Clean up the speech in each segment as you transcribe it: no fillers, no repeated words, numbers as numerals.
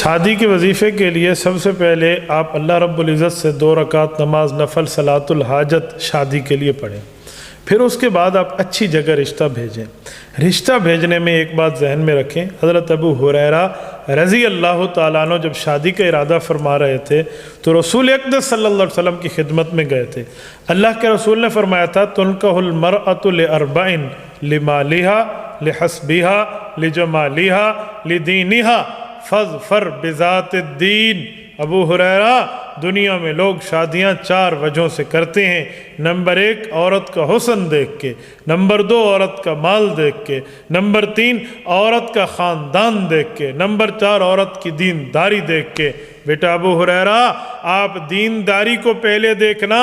شادی کے وظیفے کے لیے سب سے پہلے آپ اللہ رب العزت سے 2 رکعت نماز نفل صلاۃ الحاجت شادی کے لیے پڑھیں، پھر اس کے بعد آپ اچھی جگہ رشتہ بھیجیں۔ رشتہ بھیجنے میں ایک بات ذہن میں رکھیں، حضرت ابو ہریرہ رضی اللہ تعالیٰ عنہ جب شادی کا ارادہ فرما رہے تھے تو رسول اقدس صلی اللہ علیہ وسلم کی خدمت میں گئے تھے۔ اللہ کے رسول نے فرمایا تھا تنکح المرأۃ لأربع لمالها لحسبها لجمالها لدینها فاظفر بذات الدین۔ ابو ہریرہ، دنیا میں لوگ شادیاں 4 وجہوں سے کرتے ہیں۔ نمبر 1 عورت کا حسن دیکھ کے، نمبر 2 عورت کا مال دیکھ کے، نمبر 3 عورت کا خاندان دیکھ کے، نمبر 4 عورت کی دینداری دیکھ کے۔ بیٹا ابو ہریرہ، آپ دینداری کو پہلے دیکھنا،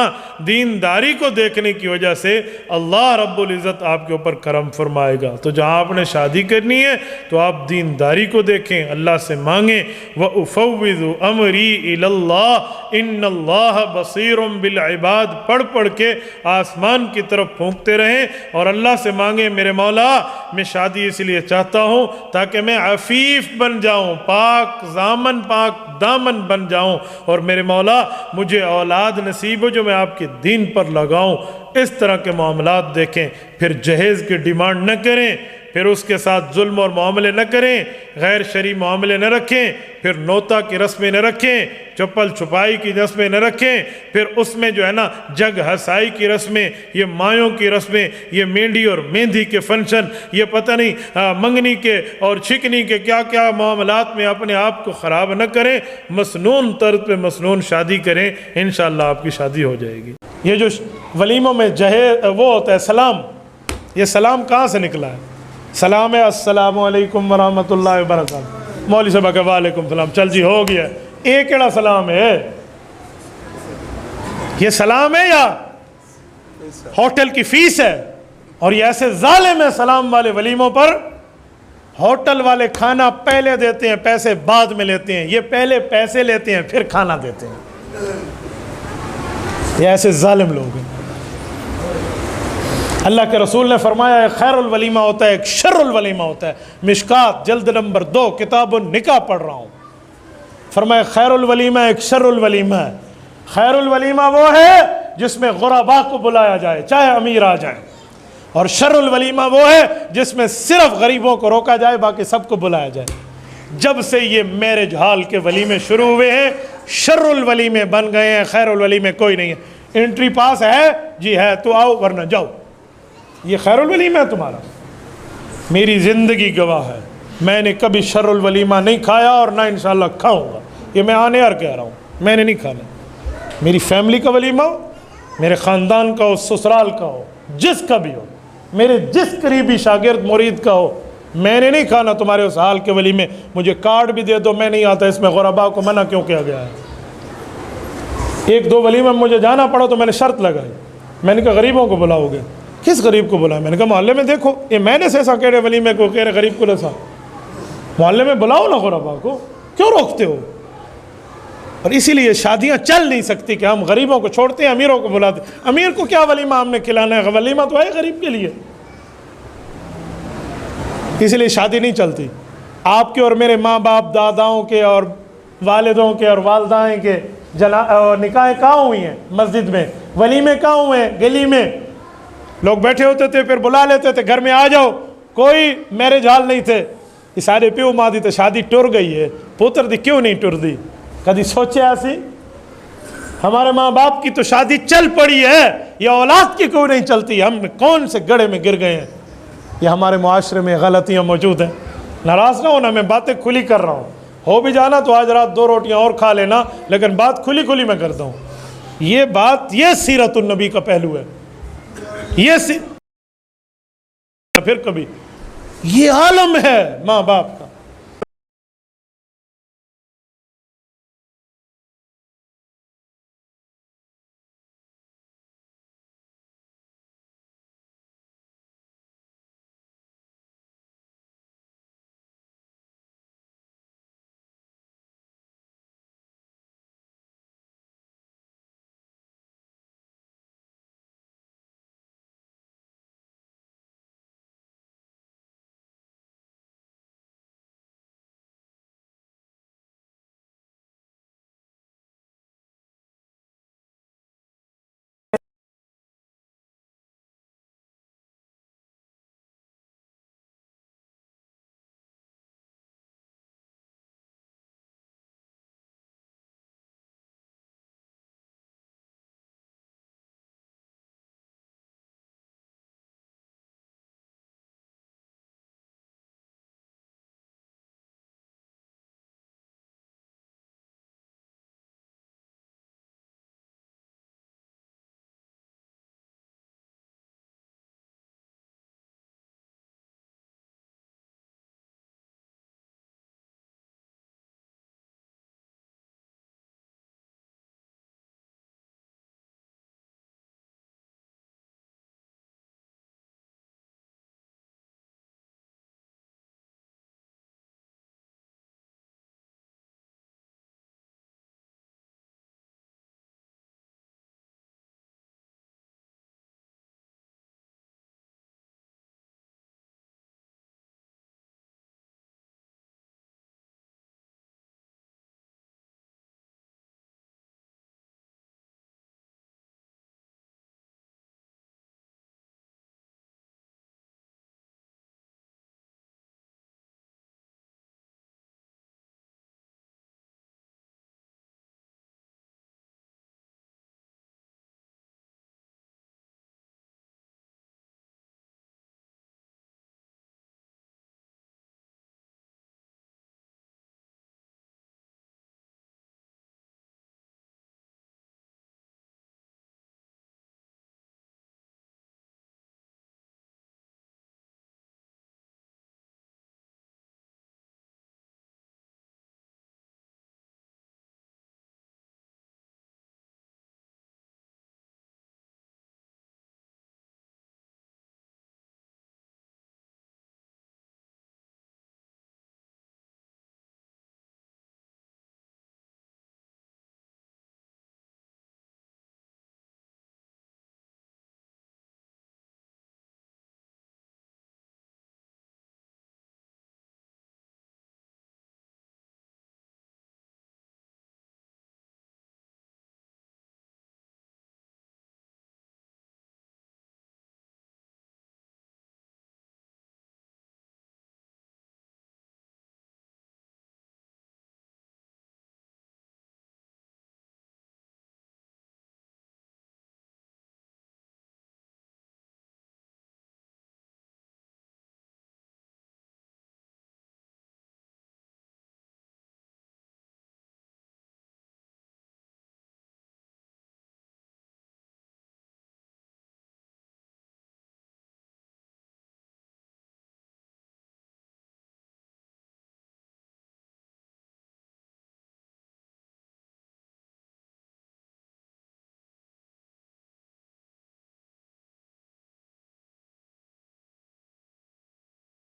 دینداری کو دیکھنے کی وجہ سے اللہ رب العزت آپ کے اوپر کرم فرمائے گا۔ تو جہاں آپ نے شادی کرنی ہے تو آپ دینداری کو دیکھیں، اللہ سے مانگیں، وَأُفَوِّضُ أَمْرِي إِلَى اللَّهِ إِنَّ اللَّهَ بَصِيرٌ بِالْعِبَادِ پڑھ پڑھ کے آسمان کی طرف پھونکتے رہیں اور اللہ سے مانگیں، میرے مولا میں شادی اس لیے چاہتا ہوں تاکہ میں عفیف بن جاؤں، پاک دامن بن جاؤں، اور میرے مولا مجھے اولاد نصیب ہو جو میں آپ کے دین پر لگاؤں۔ اس طرح کے معاملات دیکھیں، پھر جہیز کی ڈیمانڈ نہ کریں، پھر اس کے ساتھ ظلم اور معاملے نہ کریں، غیر شرعی معاملے نہ رکھیں، پھر نوتا کی رسمیں نہ رکھیں، چپل چھپائی کی رسمیں نہ رکھیں، پھر اس میں جو ہے نا جگ ہسائی کی رسمیں، یہ مایوں کی رسمیں، یہ مینڈی اور مہندی کے فنکشن، یہ پتہ نہیں منگنی کے اور چھکنی کے کیا کیا معاملات میں اپنے آپ کو خراب نہ کریں، مسنون طرز پہ مسنون شادی کریں، انشاءاللہ آپ کی شادی ہو جائے گی۔ یہ جو ولیموں میں وہ ہوتا ہے سلام، یہ سلام کہاں سے نکلا ہے؟ سلام ہے السلام علیکم ورحمۃ اللہ وبرکاتہ، مولوی صاحب کہ وعلیکم السلام، چل جی ہو گیا۔ ایک کیڑا سلام ہے؟ یہ سلام ہے یا ہوٹل کی فیس ہے؟ اور یہ ایسے ظالم ہے سلام والے ولیموں پر، ہوٹل والے کھانا پہلے دیتے ہیں، پیسے بعد میں لیتے ہیں، یہ پہلے پیسے لیتے ہیں پھر کھانا دیتے ہیں۔ یہ ایسے ظالم لوگ ہیں۔ اللہ کے رسول نے فرمایا ایک خیر الولیمہ ہوتا ہے، ایک شر الولیمہ ہوتا ہے۔ مشکات جلد نمبر 2 کتاب النکاح پڑھ رہا ہوں، فرمایا خیر الولیمہ ایک شر الولیمہ ہے۔ خیر الولیمہ وہ ہے جس میں غرباء کو بلایا جائے چاہے امیر آ جائے، اور شر الولیمہ وہ ہے جس میں صرف غریبوں کو روکا جائے باقی سب کو بلایا جائے۔ جب سے یہ میرج ہال کے ولیمے شروع ہوئے ہیں شر الولیمے بن گئے ہیں، خیر الولیمے کوئی نہیں ہے۔ انٹری پاس ہے جی ہے تو آؤ ورنہ جاؤ، یہ خیر الولیمہ ہے تمہارا؟ میری زندگی گواہ ہے، میں نے کبھی شر الولیمہ نہیں کھایا اور نہ انشاءاللہ کھاؤں گا، یہ میں آنے اور کہہ رہا ہوں، میں نے نہیں کھانا۔ میری فیملی کا ولیمہ ہو، میرے خاندان کا ہو، سسرال کا ہو، جس کا بھی ہو، میرے جس قریبی شاگرد مرید کا ہو، میں نے نہیں کھانا تمہارے اس حال کے ولیمے۔ مجھے کارڈ بھی دے دو میں نہیں آتا، اس میں غرباء کو منع کیوں کیا گیا ہے؟ 1-2 ولیمہ مجھے جانا پڑا تو میں نے شرط لگائی، میں نے کہا غریبوں کو بلاؤ گے؟ کس غریب کو بلایا؟ میں نے کہا محلے میں دیکھو، یہ میں نے سیسا کہہ رہے ولیمے کو، کہہ رہے غریب کو لسا، محلے میں بلاؤ نا غرباء کو، کیوں روکتے ہو؟ اور اسی لیے شادیاں چل نہیں سکتی کہ ہم غریبوں کو چھوڑتے ہیں امیروں کو بلاتے ہیں۔ امیر کو کیا ولیمہ ہم نے کھلانا ہے؟ ولیمہ تو ہے غریب کے لیے، اسی لیے شادی نہیں چلتی۔ آپ کے اور میرے ماں باپ داداؤں کے اور والدوں کے اور والدائیں کے نکاحیں کہاں ہوئی ہیں؟ مسجد میں۔ ولیمے کہاں ہوئے ہیں؟ گلی میں لوگ بیٹھے ہوتے تھے، پھر بلا لیتے تھے گھر میں آ جاؤ، کوئی میرج ہال نہیں تھے۔ یہ سارے پیو ماں دی تو شادی ٹر گئی ہے، پوتر دی کیوں نہیں ٹر دی؟ کدی سوچے ایسی؟ ہمارے ماں باپ کی تو شادی چل پڑی ہے، یہ اولاد کی کیوں نہیں چلتی؟ ہم کون سے گڑھے میں گر گئے ہیں؟ یہ ہمارے معاشرے میں غلطیاں موجود ہیں۔ ناراض نہ ہونا، میں باتیں کھلی کر رہا ہوں، ہو بھی جانا تو آج رات 2 روٹیاں اور کھا لینا، لیکن بات کھلی میں کرتا ہوں۔ یہ سیرت النبی کا پہلو ہے، پھر کبھی یہ عالم ہے ماں باپ